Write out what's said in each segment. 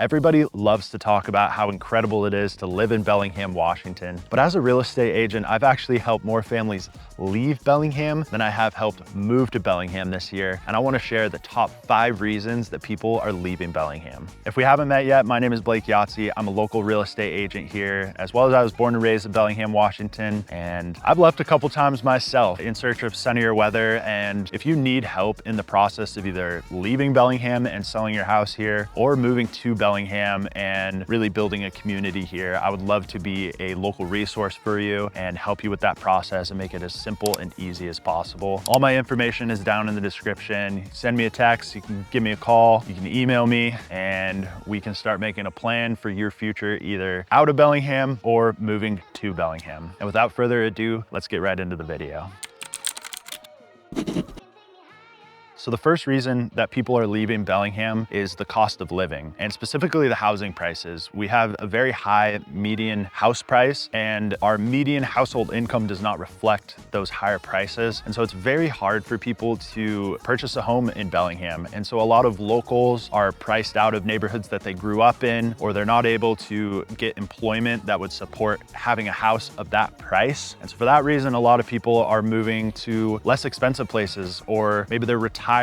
Everybody loves to talk about how incredible it is to live in Bellingham, Washington. But as a real estate agent, I've actually helped more families leave Bellingham than I have helped move to Bellingham this year. And I want to share the top 5 reasons that people are leaving Bellingham. If we haven't met yet, my name is Blake Yahtzee. I'm a local real estate agent here, as well as I was born and raised in Bellingham, Washington. And I've left a couple times myself in search of sunnier weather. And if you need help in the process of either leaving Bellingham and selling your house here or moving to Bellingham and really building a community here, I would love to be a local resource for you and help you with that process and make it as simple and easy as possible. All my information is down in the description. Send me a text, you can give me a call, you can email me, and we can start making a plan for your future, either out of Bellingham or moving to Bellingham. And without further ado, let's get right into the video. So the first reason that people are leaving Bellingham is the cost of living, and specifically the housing prices. We have a very high median house price, and our median household income does not reflect those higher prices. And so it's very hard for people to purchase a home in Bellingham. And so a lot of locals are priced out of neighborhoods that they grew up in, or they're not able to get employment that would support having a house of that price. And so for that reason, a lot of people are moving to less expensive places, or maybe they're retiring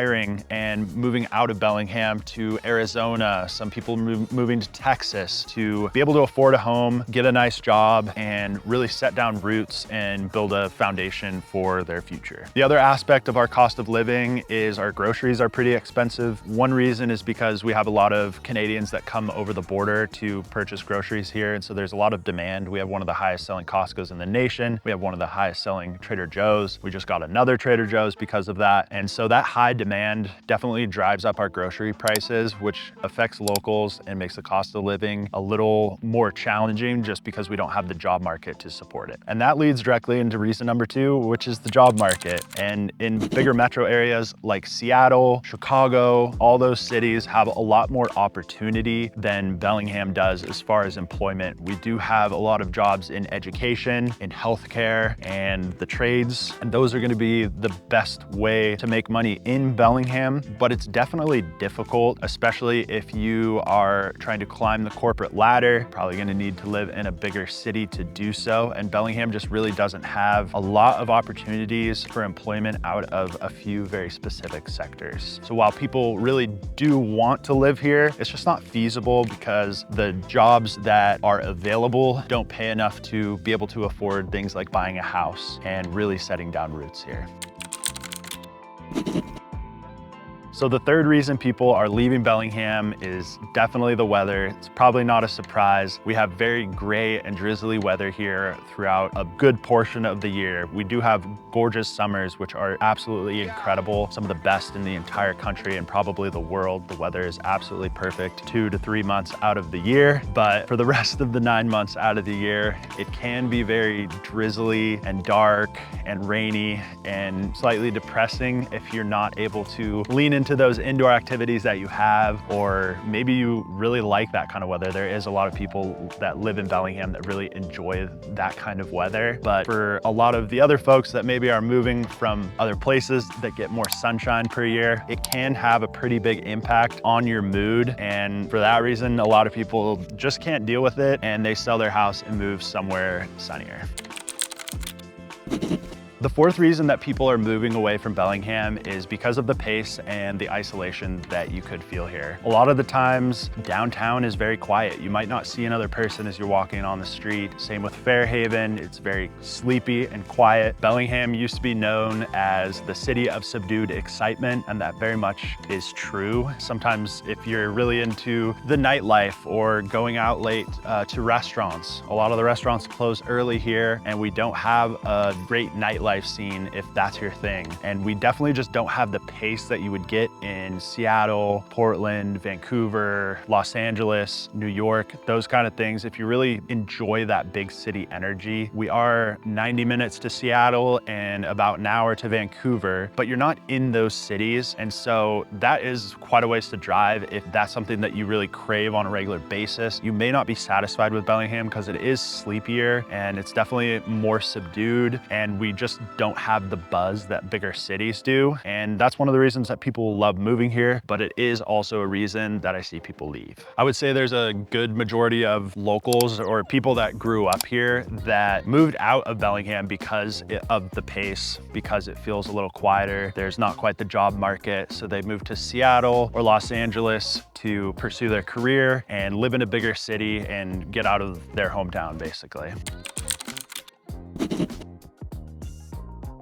and moving out of Bellingham to Arizona. Some people moving to Texas to be able to afford a home, get a nice job, and really set down roots and build a foundation for their future. The other aspect of our cost of living is our groceries are pretty expensive. One reason is because we have a lot of Canadians that come over the border to purchase groceries here, and so there's a lot of demand. We have one of the highest selling Costco's in the nation. We have one of the highest selling Trader Joe's. We just got another Trader Joe's because of that. And so that high demand definitely drives up our grocery prices, which affects locals and makes the cost of living a little more challenging just because we don't have the job market to support it. And that leads directly into reason number 2, which is the job market. And in bigger metro areas like Seattle, Chicago, all those cities have a lot more opportunity than Bellingham does as far as employment. We do have a lot of jobs in education, in healthcare, and the trades, and those are going to be the best way to make money in Bellingham, but it's definitely difficult, especially if you are trying to climb the corporate ladder. Probably going to need to live in a bigger city to do so, and Bellingham just really doesn't have a lot of opportunities for employment out of a few very specific sectors. So while people really do want to live here, it's just not feasible because the jobs that are available don't pay enough to be able to afford things like buying a house and really setting down roots here. So the third reason people are leaving Bellingham is definitely the weather. It's probably not a surprise. We have very gray and drizzly weather here throughout a good portion of the year. We do have gorgeous summers, which are absolutely incredible. Some of the best in the entire country and probably the world. The weather is absolutely perfect 2 to 3 months out of the year. But for the rest of the 9 months out of the year, it can be very drizzly and dark and rainy and slightly depressing if you're not able to lean into those indoor activities that you have, or maybe you really like that kind of weather. There is a lot of people that live in Bellingham that really enjoy that kind of weather. But for a lot of the other folks that maybe are moving from other places that get more sunshine per year, it can have a pretty big impact on your mood. And for that reason, a lot of people just can't deal with it and they sell their house and move somewhere sunnier. The fourth reason that people are moving away from Bellingham is because of the pace and the isolation that you could feel here. A lot of the times, downtown is very quiet. You might not see another person as you're walking on the street. Same with Fairhaven, it's very sleepy and quiet. Bellingham used to be known as the city of subdued excitement, and that very much is true. Sometimes if you're really into the nightlife or going out late to restaurants, a lot of the restaurants close early here, and we don't have a great nightlife scene if that's your thing. And we definitely just don't have the pace that you would get in Seattle, Portland, Vancouver, Los Angeles, New York, those kind of things. If you really enjoy that big city energy, we are 90 minutes to Seattle and about an hour to Vancouver, but you're not in those cities. And so that is quite a ways to drive. If that's something that you really crave on a regular basis, you may not be satisfied with Bellingham because it is sleepier and it's definitely more subdued. And we just don't have the buzz that bigger cities do. And that's one of the reasons that people love moving here, but it is also a reason that I see people leave. I would say there's a good majority of locals or people that grew up here that moved out of Bellingham because of the pace, because it feels a little quieter. There's not quite the job market. So they moved to Seattle or Los Angeles to pursue their career and live in a bigger city and get out of their hometown, basically.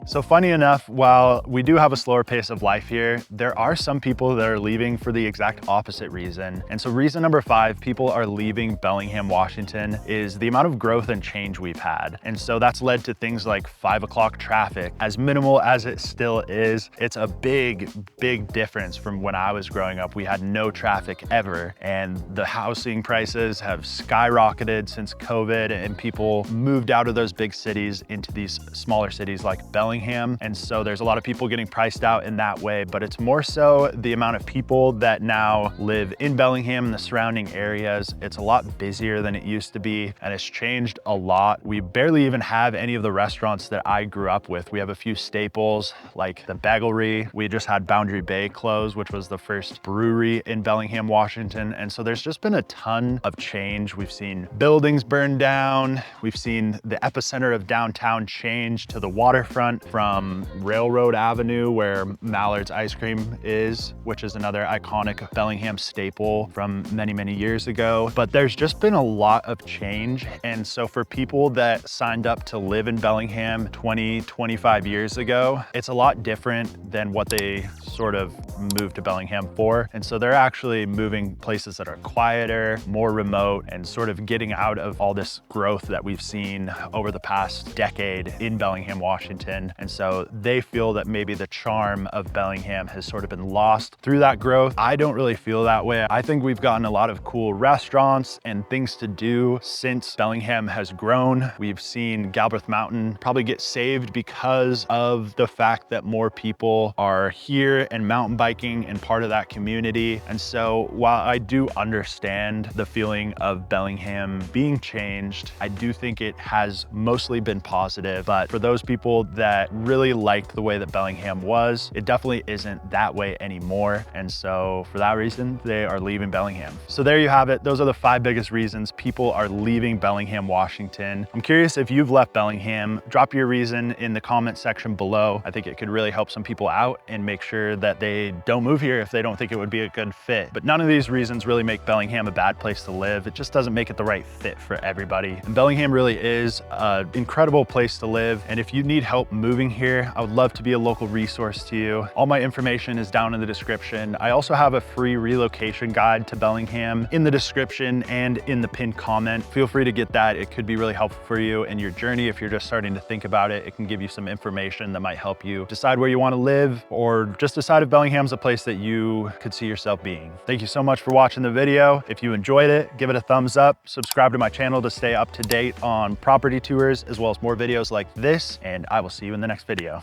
So funny enough, while we do have a slower pace of life here, there are some people that are leaving for the exact opposite reason. And so reason number 5, people are leaving Bellingham, Washington, is the amount of growth and change we've had. And so that's led to things like 5 o'clock traffic. As minimal as it still is, it's a big, big difference from when I was growing up. We had no traffic ever, and the housing prices have skyrocketed since COVID, and people moved out of those big cities into these smaller cities like Bellingham. And so there's a lot of people getting priced out in that way, but it's more so the amount of people that now live in Bellingham and the surrounding areas. It's a lot busier than it used to be, and it's changed a lot. We barely even have any of the restaurants that I grew up with. We have a few staples like the Beverage. We just had Boundary Bay close, which was the first brewery in Bellingham, Washington. And so there's just been a ton of change. We've seen buildings burn down. We've seen the epicenter of downtown change to the waterfront, from Railroad Avenue, where Mallard's Ice Cream is, which is another iconic Bellingham staple from many, many years ago. But there's just been a lot of change. And so for people that signed up to live in Bellingham 20, 25 years ago, it's a lot different than what they sort of moved to Bellingham for. And so they're actually moving places that are quieter, more remote, and sort of getting out of all this growth that we've seen over the past decade in Bellingham, Washington. And so they feel that maybe the charm of Bellingham has sort of been lost through that growth. I don't really feel that way. I think we've gotten a lot of cool restaurants and things to do since Bellingham has grown. We've seen Galbraith Mountain probably get saved because of the fact that more people are here and mountain biking and part of that community. And so while I do understand the feeling of Bellingham being changed, I do think it has mostly been positive. But for those people that really liked the way that Bellingham was, it definitely isn't that way anymore. And so for that reason, they are leaving Bellingham. So there you have it. Those are the 5 biggest reasons people are leaving Bellingham, Washington. I'm curious if you've left Bellingham. Drop your reason in the comment section below. I think it could really help some people out and make sure that they don't move here if they don't think it would be a good fit. But none of these reasons really make Bellingham a bad place to live. It just doesn't make it the right fit for everybody. And Bellingham really is an incredible place to live. And if you need help moving here, I would love to be a local resource to you. All my information is down in the description. I also have a free relocation guide to Bellingham in the description and in the pinned comment. Feel free to get that. It could be really helpful for you in your journey. If you're just starting to think about it, it can give you some information that might help you decide where you want to live, or just decide if Bellingham's a place that you could see yourself being. Thank you so much for watching the video. If you enjoyed it, give it a thumbs up, subscribe to my channel to stay up to date on property tours, as well as more videos like this, and I will see you in the next video.